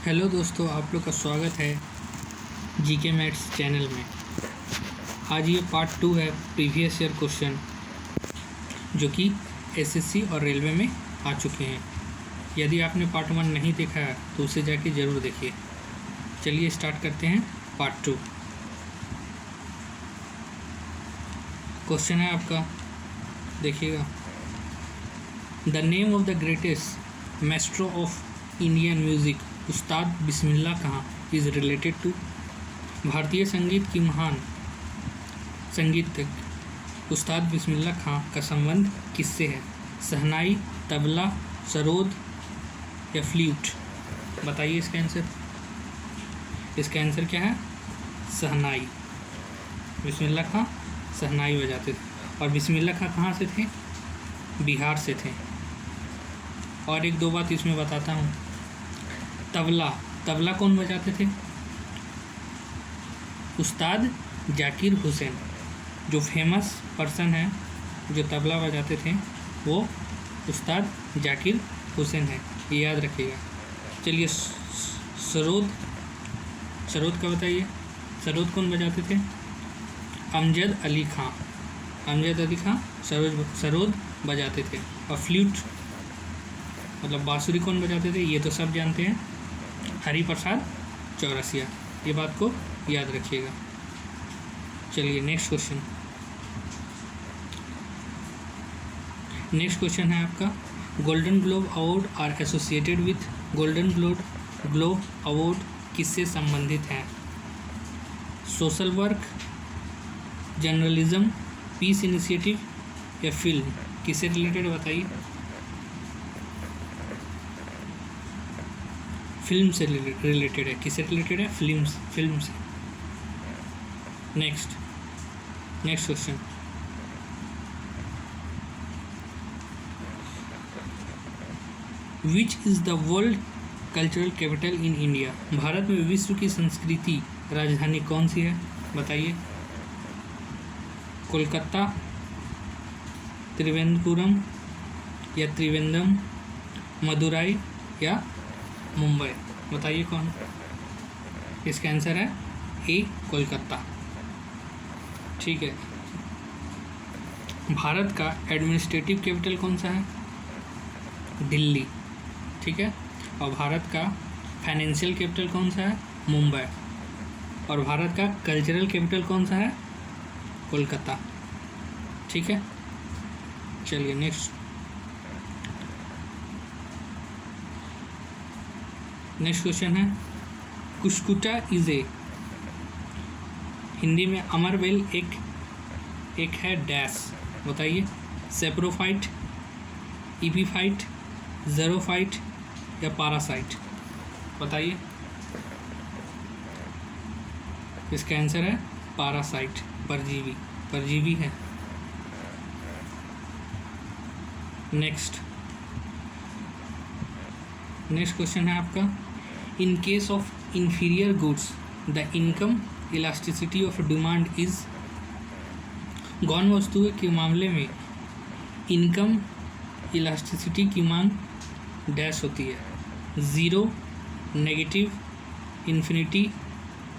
Hello दोस्तों, आप लोग का स्वागत है जीके मैथ्स चैनल में। आज ये पार्ट 2 है प्रीवियस ईयर क्वेश्चन जो कि एसएससी और रेलवे में आ चुके हैं। यदि आपने पार्ट 1 नहीं देखा है तो उसे जाके ज़रूर देखिए। चलिए स्टार्ट करते हैं पार्ट 2। क्वेश्चन है आपका, देखिएगा। The name of the greatest maestro of Indian music Ustad Bismillah Khan is related to. भारतीय संगीत की महान संगीतज्ञ उस्ताद बिस्मिल्लाह खां का संबंध किससे है? शहनाई, तबला, सरोद या फ्लूट? बताइए इसका आंसर। इसका आंसर क्या है? शहनाई। बिस्मिल्लाह खां शहनाई बजाते थे। और बिस्मिल्लाह खां कहाँ से थे? बिहार से थे। और एक दो बात इसमें बताता हूँ। तबला कौन बजाते थे? उस्ताद जाकिर हुसैन। जो फेमस पर्सन है जो तबला बजाते थे वो उस्ताद जाकिर हुसैन है, ये याद रखिएगा। चलिए सरोद का बताइए। सरोद कौन बजाते थे? अमजद अली खां सरोद बजाते थे। और फ्लूट मतलब बांसुरी कौन बजाते थे? ये तो सब जानते हैं, हरिप्रसाद चौरसिया। ये बात को याद रखिएगा। चलिए नेक्स्ट क्वेश्चन है आपका। Golden globe award are associated with. Golden globe award किससे संबंधित है? Social work, journalism, peace initiative या फिल्म? किससे रिलेटेड बताइए। फिल्म से रिलेटेड है। किससे रिलेटेड है? फिल्म से। Next question. Which is the world cultural capital in India? Bharat में विश्व की संस्कृति राजधानी कौन सी है? बताइए। कोलकाता, त्रिवेंद्रपुरम या त्रिवेंद्रम, मदुराई या मुंबई? बताइए कौन? इसका आंसर है ए, कोलकाता। ठीक है। भारत का एडमिनिस्ट्रेटिव कैपिटल कौन सा है? दिल्ली। ठीक है। और भारत का फाइनेंशियल कैपिटल कौन सा है? मुंबई। और भारत का कल्चरल कैपिटल कौन सा है? कोलकाता। ठीक है। चलिए नेक्स्ट क्वेश्चन है। कुशकुटा इज ए। हिंदी में अमरबेल एक है डैश। बताइए। सेप्रोफाइट, इपीफाइट, ज़ेरोफाइट या पारासाइट? बताइए। इसका आंसर है पारासाइट, परजीवी है। नेक्स्ट क्वेश्चन है आपका। In case of inferior goods the income elasticity of demand is. गौण वस्तुओं के मामले में इनकम इलास्टिसिटी की मांग डैश होती है। 0, नेगेटिव, इन्फिनिटी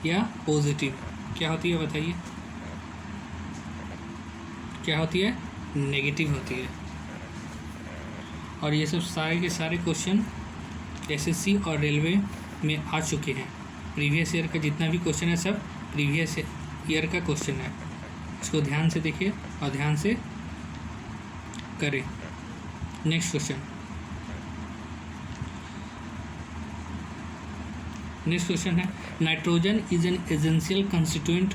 या पॉजिटिव? क्या होती है बताइए। क्या होती है? नेगेटिव होती है। और ये सब सारे के सारे क्वेश्चन एसएससी और रेलवे में आ चुके हैं। प्रीवियस ईयर का जितना भी क्वेश्चन है सब प्रीवियस ईयर का क्वेश्चन है। इसको ध्यान से देखिए और ध्यान से करें। नेक्स्ट क्वेश्चन है। Nitrogen is an essential constituent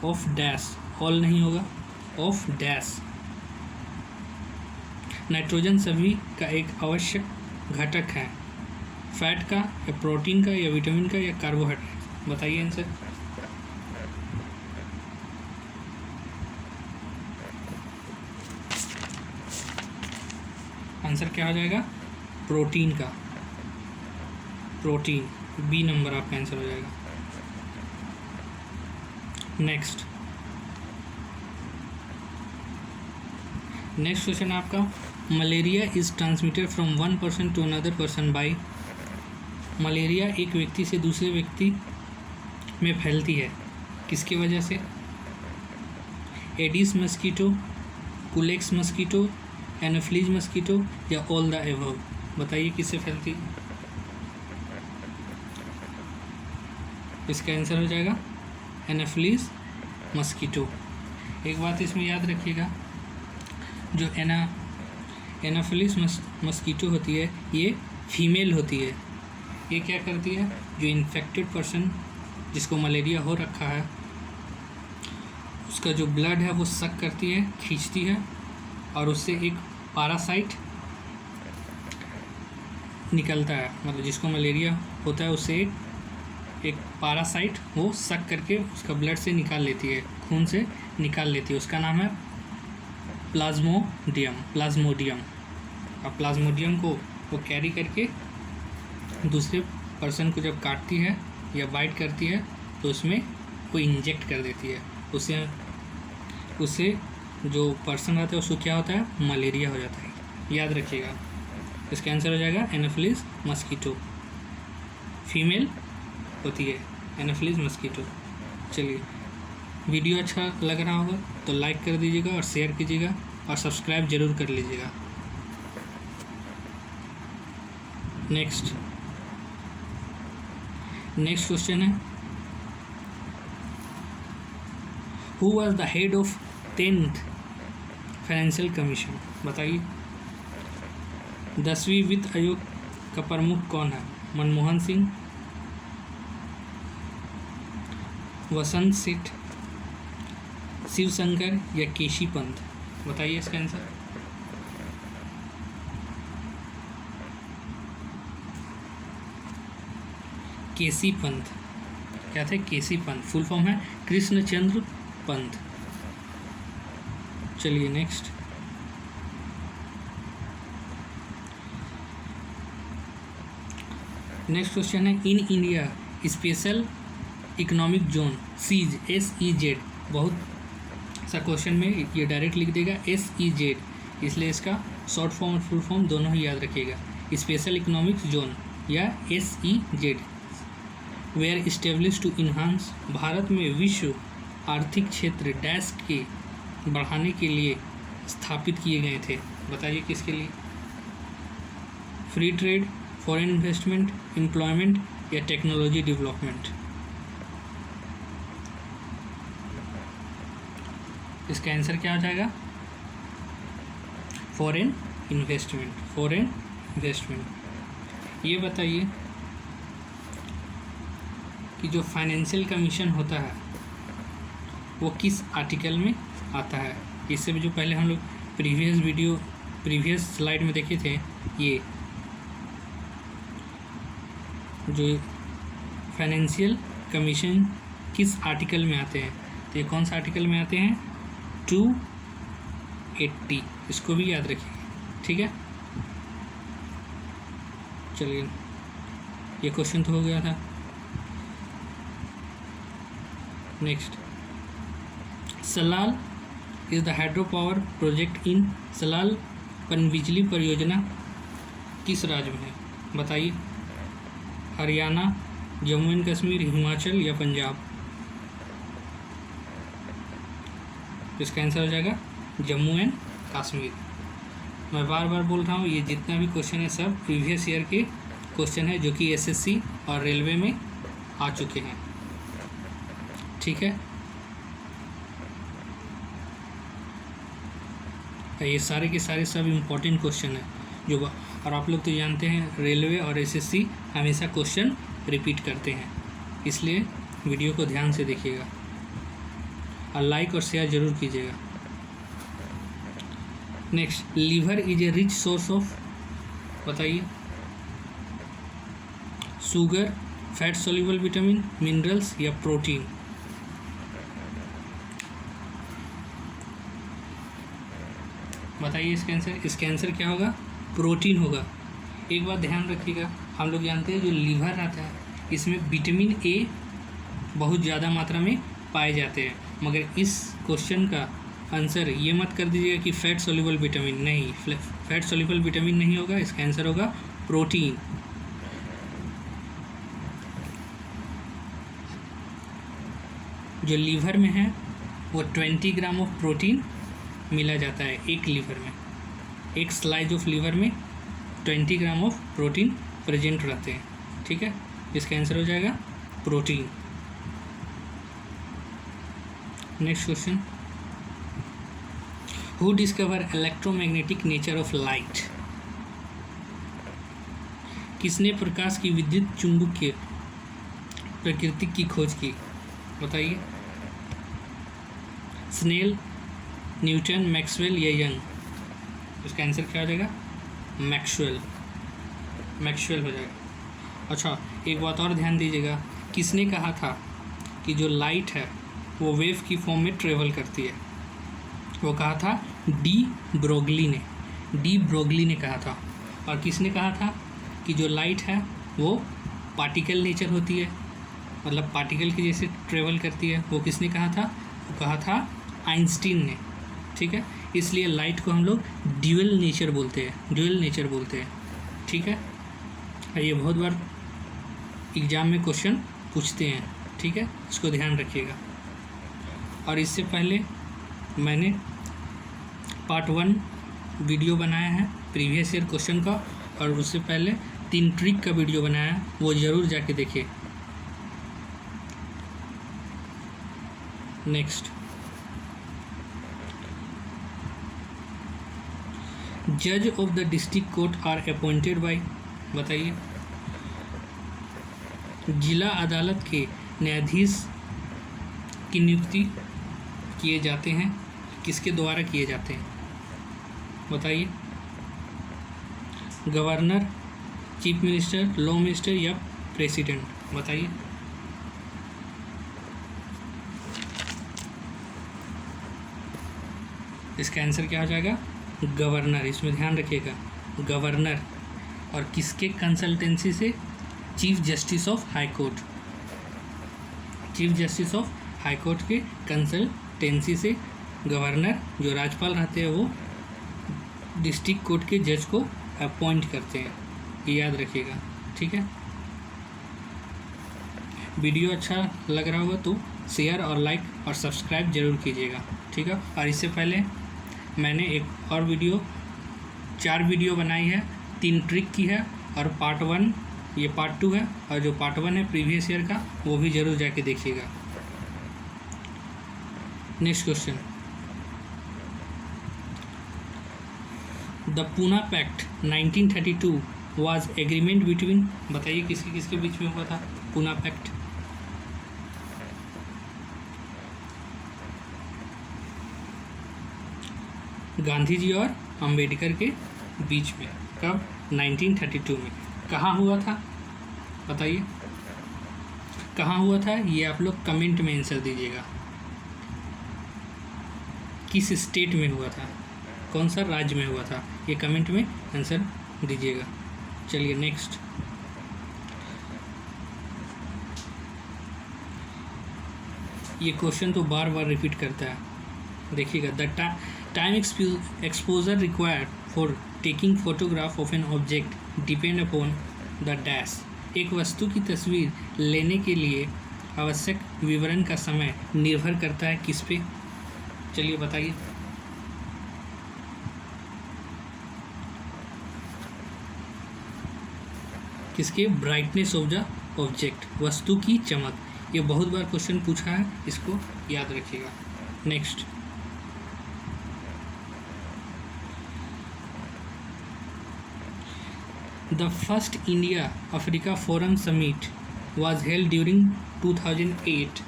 of dash. All नहीं होगा, ऑफ डैश। नाइट्रोजन सभी का एक आवश्यक घटक है। फैट का या प्रोटीन का या विटामिन का या कार्बोहाइड्रेट? बताइए आंसर। आंसर क्या हो जाएगा? प्रोटीन का। प्रोटीन, बी नंबर आपका आंसर हो जाएगा। नेक्स्ट क्वेश्चन आपका। Malaria is transmitted from one person to another person by. Malaria एक व्यक्ति से दूसरे व्यक्ति में फैलती है किसकी वजह से? Aedes mosquito, Culex mosquito, Anopheles mosquito या ऑल द एबव? बताइए किससे फैलती है? इसका आंसर हो जाएगा एनोफ्लीज मस्कीटो। एक बात इसमें याद रखिएगा, जो एनोफिलिस मस्कीटो होती है ये फीमेल होती है। ये क्या करती है? जो इन्फेक्टेड पर्सन जिसको मलेरिया हो रखा है उसका जो ब्लड है वो सक करती है, खींचती है और उससे एक पैरासाइट निकलता है। मतलब जिसको मलेरिया होता है उससे एक पैरासाइट वो सक करके उसका ब्लड से निकाल लेती है, खून से निकाल लेती है। उसका नाम है प्लाज्मोडियम। और प्लाज्मोडियम को वो कैरी करके दूसरे पर्सन को जब काटती है या बाइट करती है तो उसमें वो इंजेक्ट कर देती है। उससे जो पर्सन रहता है उसको क्या होता है? मलेरिया हो जाता है। याद रखिएगा, इसका आंसर हो जाएगा एनोफिलिस मस्कीटो। फीमेल होती है एनोफिलिस मस्कीटो। चलिए, वीडियो अच्छा लग रहा होगा तो लाइक कर दीजिएगा और शेयर कीजिएगा और सब्सक्राइब जरूर कर लीजिएगा। नेक्स्ट क्वेश्चन है, who was the head of 10th financial commission? बताइए। 10वीं वित्त आयोग का प्रमुख कौन है? मनमोहन सिंह, वसंत सेठ, शिवशंकर या केसी पंत? बताइए इसका आंसर। केसी पंत। क्या थे? केसी पंत। फुल फॉर्म है कृष्णचंद्र पंत। चलिए नेक्स्ट क्वेश्चन है, in India special economic zone SEZ SEZ। बहुत सा क्वेश्चन में ये डायरेक्ट लिख देगा SEZ, इसलिए इसका शॉर्ट फॉर्म और फुल फॉर्म दोनों ही याद रखिएगा। स्पेशल इकोनॉमिक जोन या SEZ were establish to enhance. Bharat में विश्व आर्थिक क्षेत्र डैश के बढ़ाने के लिए स्थापित किए गए थे। बताइए किसके लिए? Free trade, foreign investment, employment या टेक्नोलॉजी डेवलपमेंट? इसका आंसर क्या हो जाएगा? Foreign investment. ये बताइए कि जो फाइनेंशियल कमीशन होता है वो किस आर्टिकल में आता है? इससे भी जो पहले हम लोग प्रीवियस स्लाइड में देखे थे, ये जो फाइनेंशियल कमीशन किस आर्टिकल में आते हैं, तो ये कौन सा आर्टिकल में आते हैं? 280। इसको भी याद रखिए, ठीक है। चलिए, ये क्वेश्चन तो हो गया था। Next, Salal is the hydro power project in. Salal पनबिजली परियोजना किस राज्य में है? बताइए। हरियाणा, जम्मू एंड कश्मीर, हिमाचल या पंजाब? इसका आंसर हो जाएगा जम्मू एंड कश्मीर। मैं बार बार बोल रहा हूँ, ये जितना भी क्वेश्चन है सब प्रीवियस ईयर के क्वेश्चन है जो कि SSC और रेलवे में आ चुके हैं, ठीक है। ये सारे के सारे सब इम्पोर्टेंट क्वेश्चन है जो, और आप लोग तो जानते हैं रेलवे और SSC हमेशा क्वेश्चन रिपीट करते हैं, इसलिए वीडियो को ध्यान से देखिएगा और लाइक और शेयर जरूर कीजिएगा। Next, liver is a rich source of. बताइए। Sugar, fat soluble vitamin, minerals या प्रोटीन? बताइए इसका आंसर। इसका आंसर क्या होगा? प्रोटीन होगा। एक बात ध्यान रखिएगा, हम लोग जानते हैं जो लीवर रहता है इसमें विटामिन A बहुत ज़्यादा मात्रा में पाए जाते हैं, मगर इस क्वेश्चन का आंसर ये मत कर दीजिएगा कि फैट सोल्यूबल विटामिन। नहीं, फैट सोल्यूबल विटामिन नहीं होगा, इसका आंसर होगा प्रोटीन। जो लीवर में है वो 20 ग्राम ऑफ प्रोटीन मिला जाता है एक लीवर में, एक स्लाइज ऑफ लीवर में 20 ग्राम ऑफ प्रोटीन प्रेजेंट रहते हैं, ठीक है। इसका आंसर हो जाएगा protein. Next question, who discover electromagnetic nature of light? किसने प्रकाश की विद्युत चुंबकीय प्रकृति की खोज की? बताइए। स्नेल, न्यूटन, मैक्सवेल या यंग? इसका आंसर क्या हो जाएगा? मैक्सवेल हो जाएगा। अच्छा, एक बात और ध्यान दीजिएगा, किसने कहा था कि जो लाइट है वो वेव की फॉर्म में ट्रेवल करती है? वो कहा था डी ब्रोगली ने कहा था। और किसने कहा था कि जो लाइट है वो पार्टिकल नेचर होती है, मतलब पार्टिकल की जैसे ट्रेवल करती है? वो किसने कहा था? वो कहा था आइंस्टीन ने, ठीक है। इसलिए लाइट को हम लोग ड्यूअल नेचर बोलते हैं, ठीक है। ये बहुत बार एग्ज़ाम में क्वेश्चन पूछते हैं, ठीक है, इसको ध्यान रखिएगा। और इससे पहले मैंने पार्ट 1 वीडियो बनाया है प्रीवियस ईयर क्वेश्चन का, और उससे पहले 3 ट्रिक का वीडियो बनाया है, वो ज़रूर जाके देखिए। नेक्स्ट, जज of the district court are appointed by? बताइए। जिला अदालत के न्यायाधीश की नियुक्ति किए जाते हैं, किसके द्वारा किए जाते हैं? बताइए। Governor, chief minister, law minister या प्रेसिडेंट? बताइए। इसका आंसर क्या हो जाएगा? गवर्नर। इसमें ध्यान रखिएगा, गवर्नर। और किसके कंसल्टेंसी से? Chief justice of high court के कंसल्टेंसी से गवर्नर, जो राज्यपाल रहते हैं, वो डिस्ट्रिक्ट कोर्ट के जज को अपॉइंट करते हैं, ये याद रखिएगा, ठीक है। वीडियो अच्छा लग रहा होगा तो शेयर और लाइक और सब्सक्राइब जरूर कीजिएगा, ठीक है। और इससे पहले मैंने एक और वीडियो 4 वीडियो बनाई है, 3 ट्रिक की है, और पार्ट 1 ये पार्ट 2 है, और जो पार्ट 1 है प्रीवियस ईयर का वो भी ज़रूर जाके देखिएगा। Next question, the Poona pact 1932 was agreement between? बताइए किसके किसके बीच में हुआ था पूना पैक्ट? गांधी जी और अंबेडकर के बीच में। कब? 1932 में। कहाँ हुआ था? बताइए कहाँ हुआ था, ये आप लोग कमेंट में आंसर दीजिएगा। किस स्टेट में हुआ था, कौन सा राज्य में हुआ था, ये कमेंट में आंसर दीजिएगा। चलिए नेक्स्ट, ये क्वेश्चन तो बार बार रिपीट करता है, देखिएगा। The time exposure required for taking photograph of an object depend upon the dash. एक वस्तु की तस्वीर लेने के लिए आवश्यक विवरण का समय निर्भर करता है किस पे? चलिए बताइए। किसके? ब्राइटनेस ऑफ द ऑब्जेक्ट, वस्तु की चमक। ये बहुत बार क्वेश्चन पूछा है, इसको याद रखिएगा। Next, the first India Africa forum summit was held during 2008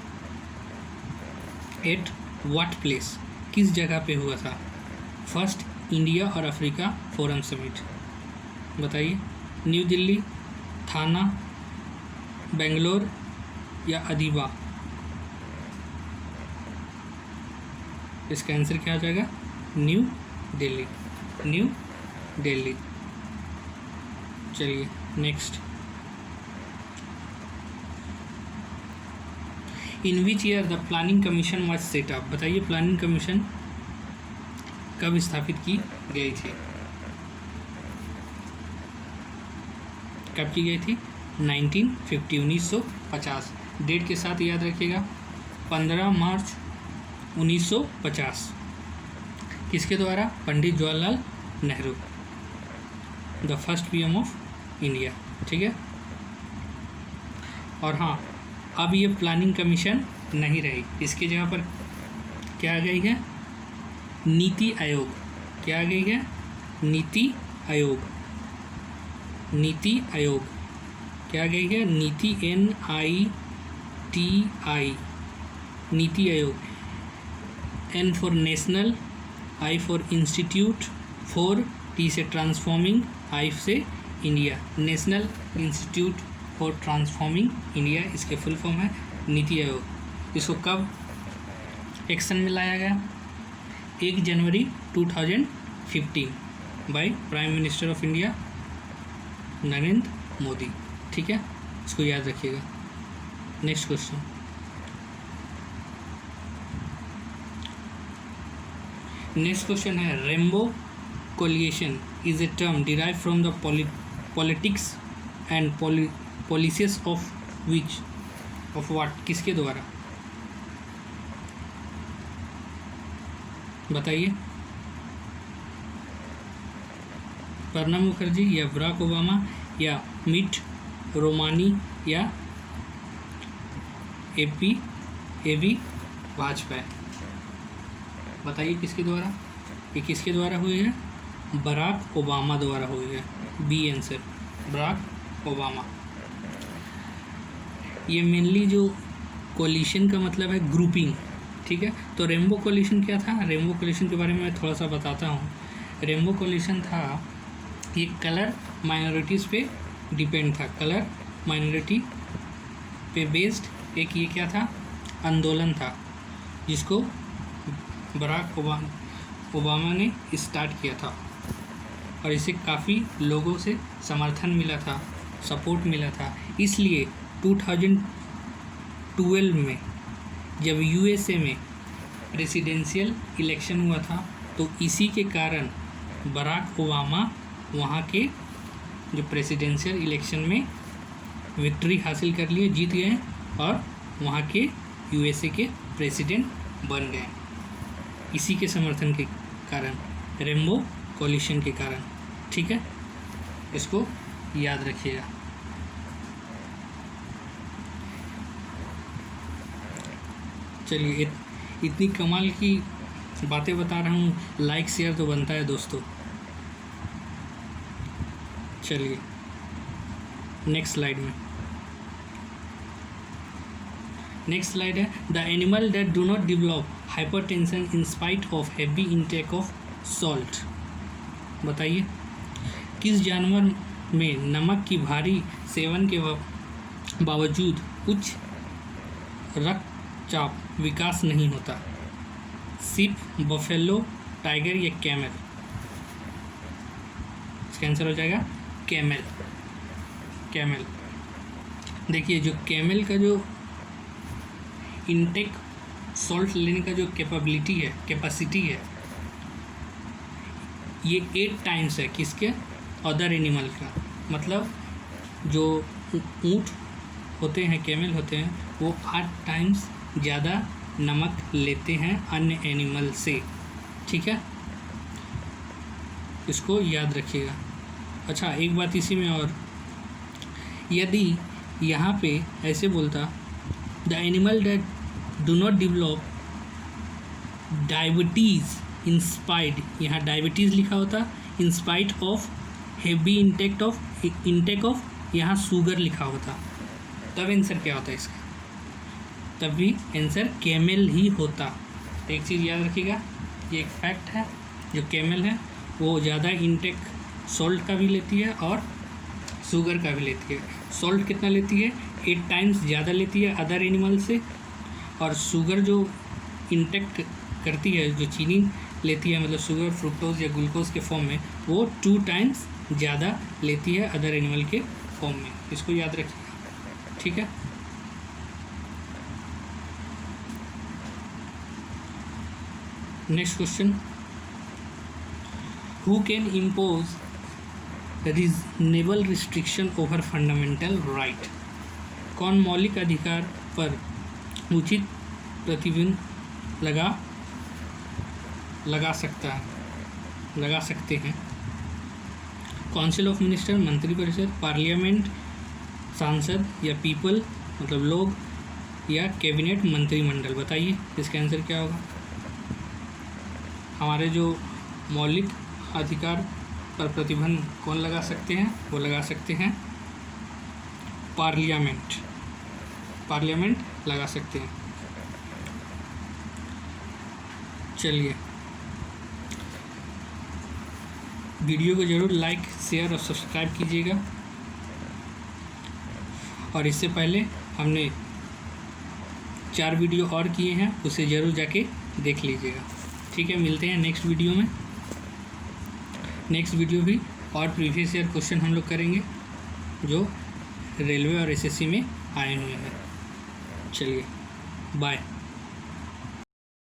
at what place? किस जगह पे हुआ था फर्स्ट इंडिया और अफ्रीका फोरम समिट? बताइए। न्यू दिल्ली, थाना, बेंगलोर या अदीबा? इसका आंसर क्या हो जाएगा? न्यू दिल्ली। चलिए next, in which year the planning commission was set up? बताइए प्लानिंग कमीशन कब स्थापित की गई थी? कब की गई थी? 1950, 1950। डेट के साथ याद रखिएगा, 15 मार्च 1950। किसके द्वारा? Pandit Jawaharlal Nehru, the first PM of India. ठीक है। और हाँ, अब ये प्लानिंग कमीशन नहीं रही, इसकी जगह पर क्या आ गई है? नीति आयोग। क्या आ गई है? नीति आयोग। नीति आयोग क्या आ गई है? नीति, NITI, NITI Aayog. N for national, I for institute, 4 T से ट्रांसफॉर्मिंग, I से India, national institute for transforming India, इसके फुल फॉर्म है नीति आयोग। इसको कब एक्शन में लाया गया? 1 जनवरी 2015 by prime minister of India Narendra Modi. ठीक है, इसको याद रखिएगा। नेक्स्ट क्वेश्चन, नेक्स्ट क्वेश्चन है rainbow coalition is a term derive from the politics and policies of which, of what, किसके द्वारा? बताइए। प्रणब मुखर्जी या बराक ओबामा या मिट रोमानी या एबी वाजपेयी? बताइए किसके द्वारा? ये किसके द्वारा हुई है? बराक ओबामा द्वारा हुई है। B answer, Barack Obama. ये मेनली जो कोलिशन का मतलब है ग्रुपिंग। ठीक है, तो रेनबो कोलिशन क्या था? रेनबो कोलिशन के बारे में मैं थोड़ा सा बताता हूँ। रेनबो कोलिशन था, ये कलर माइनॉरिटीज़ पे डिपेंड था, कलर माइनॉरिटी पे बेस्ड एक ये क्या था? आंदोलन था, जिसको बराक ओबामा ने स्टार्ट किया था और इसे काफ़ी लोगों से समर्थन मिला था, सपोर्ट मिला था। इसलिए 2012 में जब USA में प्रेसिडेंशियल इलेक्शन हुआ था, तो इसी के कारण बराक ओबामा वहाँ के जो प्रेसिडेंशियल इलेक्शन में विक्ट्री हासिल कर लिए, जीत गए और वहाँ के USA के प्रेसिडेंट बन गए, इसी के समर्थन के कारण, रेनबो कोलिशन के कारण। ठीक है, इसको याद रखिएगा। चलिए, इतनी कमाल की बातें बता रहा हूँ, लाइक शेयर तो बनता है दोस्तों। चलिए नेक्स्ट स्लाइड में, नेक्स्ट स्लाइड है the animal that do not develop hypertension in spite of heavy intake of salt. बताइए किस जानवर में नमक की भारी सेवन के बावजूद उच्च रक्तचाप विकास नहीं होता? सिप, बफेलो, टाइगर या कैमल? इसका आंसर हो जाएगा कैमल। कैमल। देखिए, जो कैमल का जो इनटेक सॉल्ट लेने का जो कैपेबिलिटी है, कैपेसिटी है, ये 8 टाइम्स है किसके? अदर एनिमल का। मतलब जो ऊँट होते हैं, कैमल होते हैं, वो 8 टाइम्स ज़्यादा नमक लेते हैं अन्य एनिमल से। ठीक है, इसको याद रखिएगा। अच्छा, एक बात इसी में और, यदि यहाँ पे ऐसे बोलता the animal that do not develop diabetes in spite, यहाँ डायबिटीज़ लिखा होता, in spite of heavy intake of यहाँ शुगर लिखा होता, तब आंसर क्या होता है इसका? तब भी आंसर कैमल ही होता। एक चीज़ याद रखिएगा, ये एक फैक्ट है, जो कैमल है वो ज़्यादा इंटेक सॉल्ट का भी लेती है और शुगर का भी लेती है। सॉल्ट कितना लेती है? 8 टाइम्स ज़्यादा लेती है अदर एनिमल से, और शुगर जो इंटेक करती है, जो चीनी लेती है, मतलब शुगर फ्रुक्टोज या ग्लूकोज के फॉर्म में, वो 2 टाइम्स ज़्यादा लेती है अदर एनिमल के फॉर्म में। इसको याद रखिएगा। ठीक है, next question, who can impose reasonable restriction over fundamental right? कौन मौलिक अधिकार पर उचित प्रतिबंध लगा सकते हैं। काउंसिल ऑफ मिनिस्टर मंत्रिपरिषद, पार्लियामेंट सांसद या पीपल मतलब लोग, या कैबिनेट मंत्रिमंडल। बताइए इसका आंसर क्या होगा। हमारे जो मौलिक अधिकार पर प्रतिबंध कौन लगा सकते हैं, वो लगा सकते हैं पार्लियामेंट लगा सकते हैं। चलिए, वीडियो को ज़रूर लाइक, शेयर और सब्सक्राइब कीजिएगा। और इससे पहले हमने 4 वीडियो और किए हैं, उसे ज़रूर जाके देख लीजिएगा। ठीक है, मिलते हैं नेक्स्ट वीडियो में। नेक्स्ट वीडियो भी और प्रीवियस ईयर क्वेश्चन हम लोग करेंगे जो रेलवे और एसएससी में आए हुए हैं। चलिए, बाय।